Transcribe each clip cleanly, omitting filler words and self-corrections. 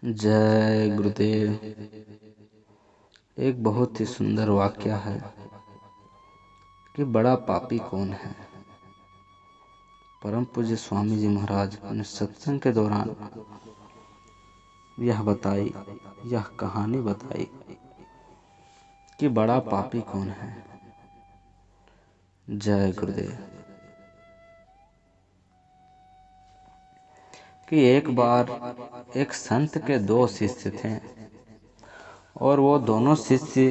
जय गुरुदेव। एक बहुत ही सुंदर वाक्य है कि बड़ा पापी कौन है। परम पूज्य स्वामी जी महाराज ने सत्संग के दौरान यह कहानी बताई कि बड़ा पापी कौन है। जय गुरुदेव। कि एक बार एक संत के दो शिष्य थे और वो दोनों शिष्य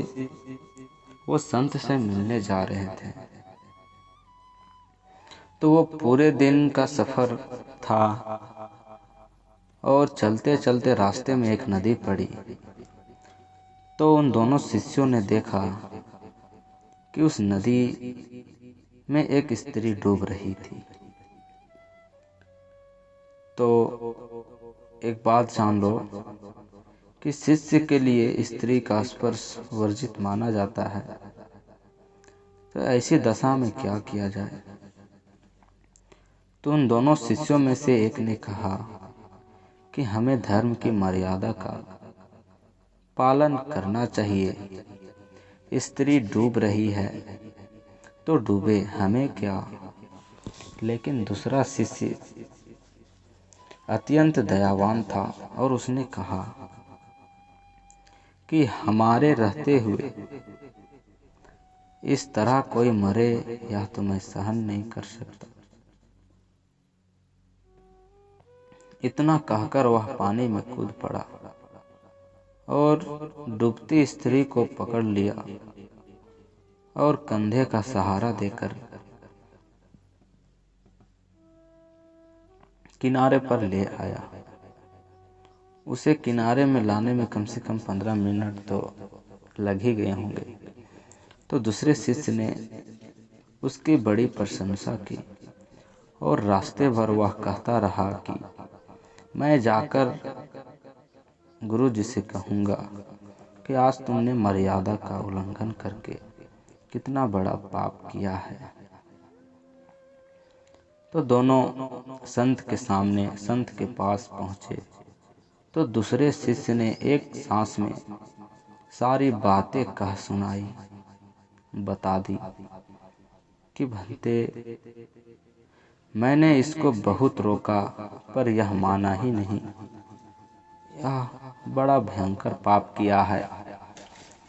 वो संत से मिलने जा रहे थे। तो वो पूरे दिन का सफर था और चलते चलते रास्ते में एक नदी पड़ी। तो उन दोनों शिष्यों ने देखा कि उस नदी में एक स्त्री डूब रही थी। तो एक बात जान लो कि शिष्य के लिए स्त्री का स्पर्श वर्जित माना जाता है। तो ऐसी दशा में क्या किया जाए। तो उन दोनों शिष्यों में से एक ने कहा कि हमें धर्म की मर्यादा का पालन करना चाहिए। स्त्री डूब रही है तो डूबे, हमें क्या। लेकिन दूसरा शिष्य अत्यंत दयावान था और उसने कहा कि हमारे रहते हुए इस तरह कोई मरे या तो मैं सहन नहीं कर सकता। इतना कहकर वह पानी में कूद पड़ा और डूबती स्त्री को पकड़ लिया और कंधे का सहारा देकर किनारे पर ले आया। उसे किनारे में लाने में कम से कम 15 मिनट तो लग ही गए होंगे। तो दूसरे शिष्य ने उसकी बड़ी प्रशंसा की और रास्ते भर वह कहता रहा कि मैं जाकर गुरु जी से कहूँगा कि आज तुमने मर्यादा का उल्लंघन करके कितना बड़ा पाप किया है। तो दोनों संत के सामने, संत के पास पहुँचे तो दूसरे शिष्य ने एक सांस में सारी बातें कह सुनाई, बता दी कि भंते, मैंने इसको बहुत रोका पर यह माना ही नहीं। यह बड़ा भयंकर पाप किया है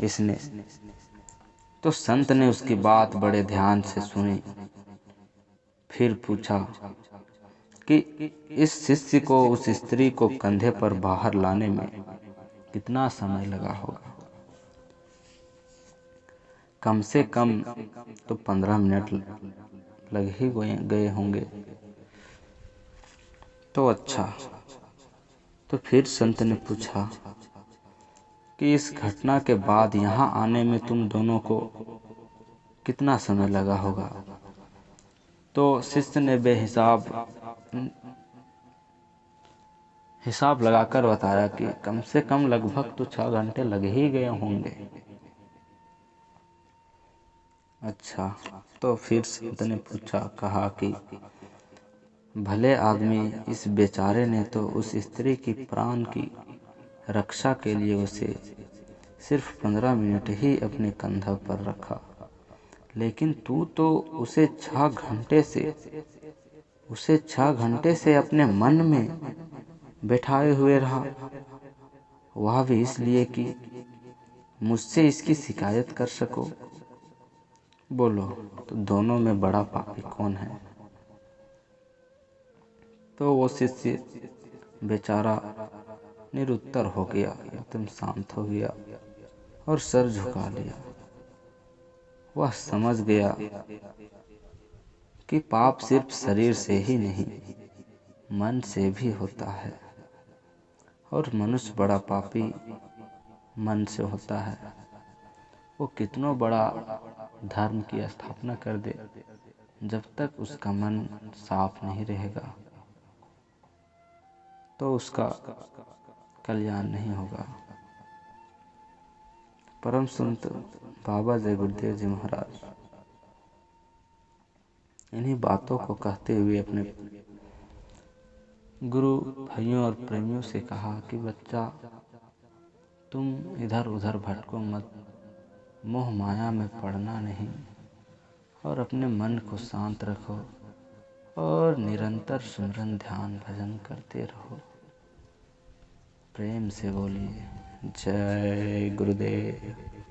इसने। तो संत ने उसकी बात बड़े ध्यान से सुनी। फिर पूछा कि इस शिष्य को उस स्त्री को कंधे पर बाहर लाने में कितना समय लगा होगा। कम से कम तो 15 मिनट लग ही गए होंगे। तो अच्छा। तो फिर संत ने पूछा कि इस घटना के बाद यहाँ आने में तुम दोनों को कितना समय लगा होगा। तो शिष्य ने हिसाब लगाकर बताया कि कम से कम लगभग तो 6 घंटे लग ही गए होंगे। अच्छा। तो फिर संत ने कहा कि भले आदमी, इस बेचारे ने तो उस स्त्री की प्राण की रक्षा के लिए उसे सिर्फ 15 मिनट ही अपने कंधों पर रखा, लेकिन तू तो उसे 6 घंटे से अपने मन में बैठाए हुए रहा, वह भी इसलिए कि मुझसे इसकी शिकायत कर सको। बोलो तो दोनों में बड़ा पापी कौन है। तो वो शिष्य बेचारा निरुत्तर हो गया, एकदम शांत हो गया और सर झुका लिया। वह समझ गया कि पाप सिर्फ शरीर से ही नहीं, मन से भी होता है और मनुष्य बड़ा पापी मन से होता है। वो कितना बड़ा धर्म की स्थापना कर दे, जब तक उसका मन साफ नहीं रहेगा तो उसका कल्याण नहीं होगा। परम संत बाबा जय गुरुदेव जी महाराज इन्हीं बातों को कहते हुए अपने गुरु भाइयों और प्रेमियों से कहा कि बच्चा, तुम इधर उधर भटको मत, मोह माया में पड़ना नहीं और अपने मन को शांत रखो और निरंतर सिमरन ध्यान भजन करते रहो। प्रेम से बोलिए जय गुरुदेव।